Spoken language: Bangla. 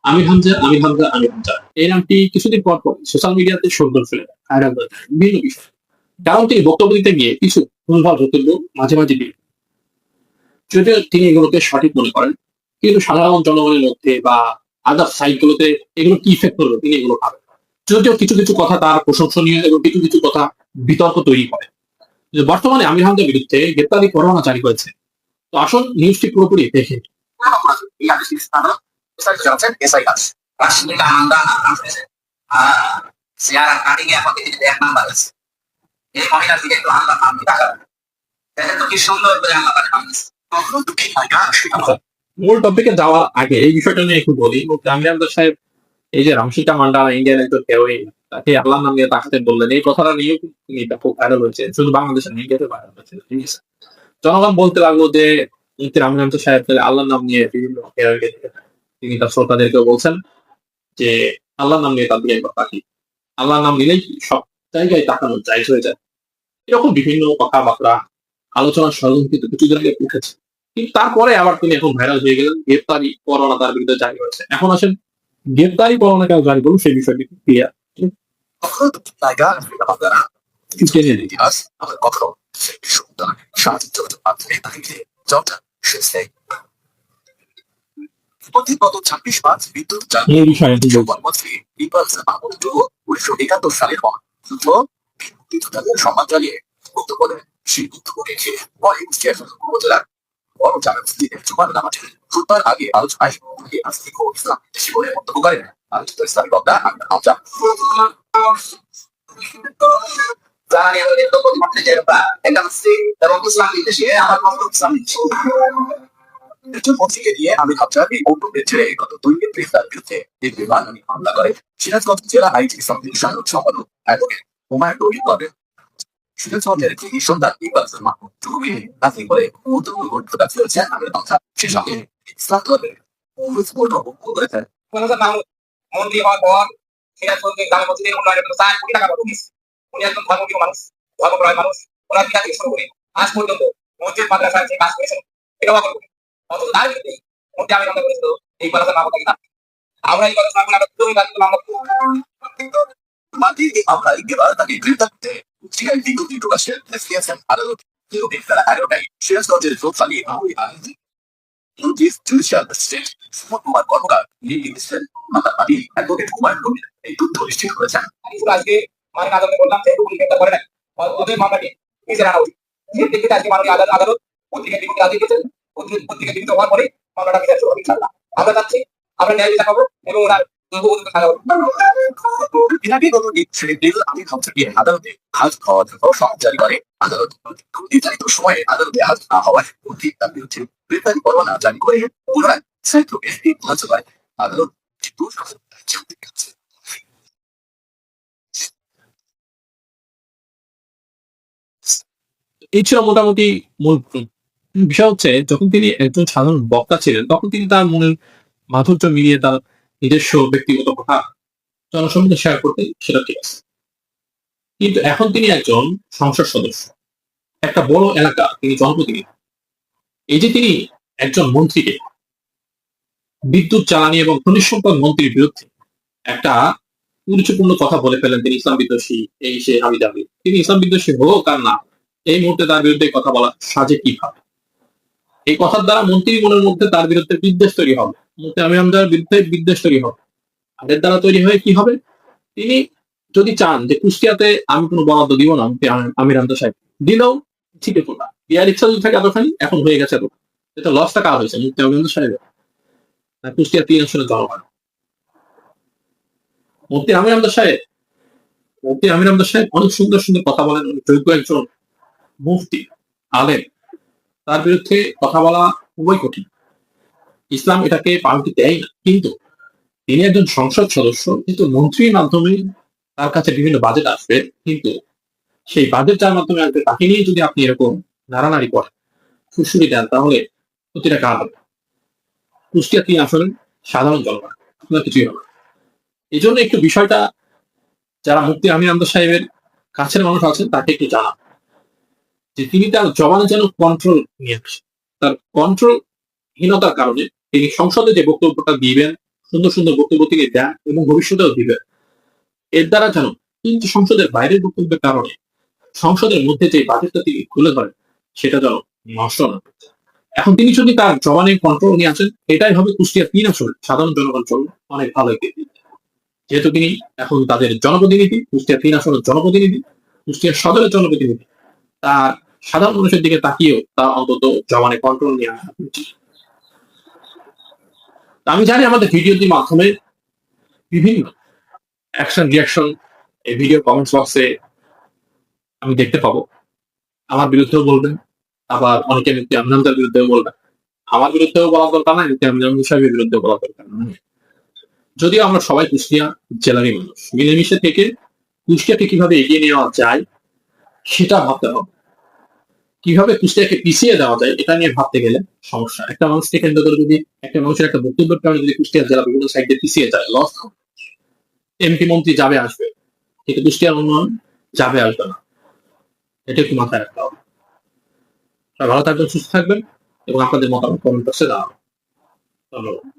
আমির হামজা এই নামটি কিছুদিন পর পর সোশ্যাল মিডিয়াতে শোরগোল ফেলে দেয় ভাইরাল হয়ে যায় বিভিন্ন বিষয়। কারণ তিনি বক্তব্য দিতে গিয়ে কিছু ভুলভাল বক্তব্য মাঝে মাঝে দিন, যদিও তিনি এগুলোকে সঠিক মনে করেন, কিন্তু সাধারণ জনগণের মধ্যে বা আদার সাইট গুলোতে এগুলো কি ইফেক্ট করবে তিনি এগুলো ভাবেন। যদিও কিছু কিছু কথা তার প্রশংসনীয় এবং কিছু কিছু কথা বিতর্ক তৈরি করে। যে বর্তমানে আমির হামজার বিরুদ্ধে গ্রেপ্তারি পরোয়ানা জারি করেছে। তো আসল নিউজটি পুরোপুরি দেখে নিন। মূল টপিকে যাওয়ার আগে এই বিষয়টা নিয়ে একটু বলি। আমির হামজা সাহেব এই যে রামশিকা মান্ডানা ইন্ডিয়ান একজন হেরোইন, তাকে আল্লাহর নাম নিয়ে তাকাতে বললেন, এই কথাটা নিয়েও তিনি ব্যাপক ভাইরাল হয়েছে, শুধু বাংলাদেশের মিডিয়াতে ভাইরাল হয়েছে, ঠিক আছে? জনগণ বলতে লাগলো যে মুফতি আমির হামজা সাহেব তাহলে আল্লাহর নাম নিয়ে বিভিন্ন হেরোইনকে তিনি তার শ্রোতাদেরকে বলছেন যে আল্লাহর নাম নিয়ে তার দিকে একবার তাকি, আল্লাহর নাম নিলেই সব জায়গায় তাকানো জায়জ হয়ে যায়। এরকম বিভিন্ন কথাবার্তা আলোচনার স্বরূপ কিন্তু কিছুদিন আগে উঠেছে। কিন্তু তারপরে আবার তিনি এখন ভাইরাল হয়ে গেলেন, গ্রেপ্তারি পরোয়ানা তার বিরুদ্ধে জারি হয়েছে। এখন আসেন গ্রেপ্তারি পরোয়ানা কেন জারি করুন সেই বিষয়টি ক্লিয়ার। গত ২৬ মার্চ বিদ্যুৎ এই বিষয়টি মন্ত্রী পিপলস মাহমুদ ১৯৭১ সালের যুদ্ধ মুক্তিযোদ্ধাদের সম্মান জানিয়ে বক্তব্য দেন। সেই বক্তব্য রেখে পরে উপজেলার বড় জামে মসজিদে জুমার নামাজে খুতবার আগে আলোচনায় নাস্তিক ও ইসলাম দেশি বলে মন্তব্য করেন আলোচিত ইসলামী বক্তা আমির হামজা। মন্ত্রীকে দিয়ে আমির হামজা এই বক্তব্যে ছেড়ে গত ২ এপ্রিল তার বিরুদ্ধে এই বেমানানি হামলা করে সিরাজগঞ্জ জেলা আইটি সম্পাদক অ্যাডভোকেট হুমায়ুন রশিদ বলেন। সিরাজগঞ্জের কৃষি সন্তান ইকবাল মাহমুদ জুমি নাসিং করে ঘটনা চলছে আমির হামজা সে সঙ্গে ইসলাম ধর্মের করেছেন। মন্ত্রী হওয়ার পর সিরাজগঞ্জের গ্রাম মসজিদের উন্নয়নের জন্য ৪ কোটি টাকা বরাদ্দ দিয়েছে। উনি একজন ধর্মপ্রিয় মানুষ, ধর্মপ্রায় মানুষ। ওনার বিকাশ থেকে শুরু করে আজ পর্যন্ত মসজিদ মাদ্রাসায় যে কাজ করেছেন এটাও অগ্রগতি। অথচ তার বিরুদ্ধে মন্ত্রী আমির হামজা বলেছিল এই কথা না বলা কিনা। আমরা এই কথা না বলে মাটির এই মামলায় এবার তাকে গ্রেপ্তার করতে সিআই বিজ্ঞপ্তি প্রকাশের নির্দেশ দিয়েছেন আদালত। বেলা ১১টায় সিরাজগঞ্জের রোডসালি জুডিশিয়াল ম্যাজিস্ট্রেট সুমন কুমার কর্মকার নির্দেশন মামলার বাদী অ্যাডভোকেট হুমায়ুন রশিদ এই তথ্য নিশ্চিত করেছেন। আজকে মাননীয় আদালতে বললাম যে উনি গ্রেপ্তার করে নাই, ওদের মামলাটি নিজের আনা উচিত। যে ব্যক্তিতে আজকে মাননীয় আদালত পত্রিকা বিবৃতি আদেশ দিয়েছেন, পত্রিকা বিবৃতি হওয়ার পরে মামলাটা বিচার শুরু হবে ইনশাআল্লাহ। আমরা চাচ্ছি আমরা ন্যায় বিচার পাবো এবং ওনার আমির হামজাকে আদালতে হাজির হওয়ার জন্য সমন জারি করে আদালত। নির্ধারিত সময়ে আদালতে হাজির না হওয়ায় মন্ত্রী তার বিরুদ্ধে গ্রেপ্তারি পরোয়ানা জারি করে পুনরায় সাইটকে ধার্য করে আদালত। এই ছিল মোটামুটি মূল বিষয়। হচ্ছে যখন তিনি একজন সাধারণ বক্তা ছিলেন তখন তিনি তার মনের মাধুর্য মিলিয়ে তার নিজস্ব ব্যক্তিগত কথা জনসম্মুখে শেয়ার করতেন, সেটা ঠিক আছে। কিন্তু এখন তিনি একজন সংসদ সদস্য, একটা বড় এলাকা তিনি জনপ্রতিনিধি। এই যে তিনি একজন মন্ত্রীকে বিদ্যুৎ জ্বালানি এবং খনিজ সম্পদ মন্ত্রীর বিরুদ্ধে একটা গুরুত্বপূর্ণ কথা বলে ফেলেন, তিনি ইসলাম বিদ্বেষী, এই সে হাবি জাবি। তিনি ইসলাম বিদ্বেষী হোক আর না, এই মুহূর্তে তার বিরুদ্ধে কথা বলা সাজে কিভাবে? এই কথার দ্বারা মন্ত্রীর মনের মধ্যে তার বিরুদ্ধে বিদ্বেষ তৈরি হবে, মুফতি আমির হামজার বিরুদ্ধে বিদ্বেষ তৈরি হবে। আর এর দ্বারা তৈরি হয়ে কি হবে? তিনি যদি চান যে কুষ্টিয়াতে আমি কোনো বরাদ্দ দিব না, আমির হামজা সাহেব দিলেও ঠিক আছে না, ইয়ার ইচ্ছা যদি থাকে এতখানি, এখন হয়ে গেছে এত, এটা লসটা কার হয়েছে? মুফতি আমির হামজা সাহেবের না কুষ্টিয়া ৩ আসনের জনগণ? মুফতি আমির হামজা সাহেব অনেক সুন্দর সুন্দর কথা বলেন, যোগ্য একজন মুফতি আলেম, তার বিরুদ্ধে কথা বলা খুবই কঠিন। ইসলাম এটাকে পাল্টি দেয় না। কিন্তু তিনি একজন সংসদ সদস্য, কিন্তু মন্ত্রীর মাধ্যমে তার কাছে বিভিন্ন বাজেট আসবে, কিন্তু সেই বাজেট যার মাধ্যমে আসবে তাকে নিয়ে যদি আপনি এরকম নাড়ানাড়ি করেন, সুশুরি দেন, তাহলে প্রতিটা কাজ হবে। কুষ্টিয়া ৩ আসলে সাধারণ জনগণ, আপনার কিছুই হবে। এই জন্য একটু বিষয়টা যারা মুফতি আমির হামজা সাহেবের কাছের মানুষ আছেন তাকে একটু জানা যে তিনি তার জবানে যেন কন্ট্রোল নিয়ে আসেন। তার কন্ট্রোল হীনতার কারণে তিনি সংসদে যে বক্তব্যটা দিবেন সুন্দর সুন্দর বক্তব্য তিনি দেন এবং ভবিষ্যতেও দিবেন। এর দ্বারা যেন কিন্তু সংসদের বাইরের বক্তব্যের কারণে সংসদের মধ্যে যে বাজেটটা তিনি তুলে ধরেন সেটা যেন নষ্ট না হয়। এখন তিনি যদি তার জবানে কন্ট্রোল নিয়ে আসেন, এটাই হবে কুষ্টিয়া ৩ আসন সাধারণ জনগণ জন্য অনেক ভালো একটি দিক। যেহেতু তিনি এখন তাদের জনপ্রতিনিধি, কুষ্টিয়া ৩ আসনের জনপ্রতিনিধি, কুষ্টিয়া সদরের জনপ্রতিনিধি, তার সাধারণ মানুষের দিকে তাকিয়েও তার অন্তত জবানে কন্ট্রোল নিয়ে আসা উচিত। তা আমি জানি আমাদের ভিডিওটির মাধ্যমে বিভিন্ন অ্যাকশন রিঅ্যাকশন এই ভিডিও কমেন্টস বক্সে আমি দেখতে পাবো। আমার বিরুদ্ধেও বলবেন, আবার অনেকে মুফতি আমিন হামজার বিরুদ্ধেও বলবেন। আমার বিরুদ্ধেও বলার দরকার নাই, মুফতি আমিন হামজা সাহেবের বিরুদ্ধেও বলার দরকার নাই। যদিও আমরা সবাই কুষ্টিয়া জেলারই মানুষ, মিলেমিশে থেকে কুষ্টিয়াকে কিভাবে এগিয়ে নেওয়া যায় সেটা ভাবতে হবে। কিভাবে কুষ্টিয়াকে পিছিয়ে দেওয়া যায় এটা নিয়ে ভাবতে গেলে সমস্যা। একটা মানুষকে কেন্দ্র করে যদি একটা মানুষের একটা বক্তব্যের কারণে যদি কুষ্টিয়া জেলা বিভিন্ন সাইড দিয়ে পিছিয়ে যায়, লস এমপি মন্ত্রী যাবে আসবে, কিন্তু কুষ্টিয়ার উন্নয়ন যাবে আসবে না। এটা একটু মাথায় রাখতে হবে। সবাই ভালো থাকবেন, সুস্থ থাকবেন এবং আপনাদের মতামত কমেন্ট বক্সে জানাবেন। ধন্যবাদ।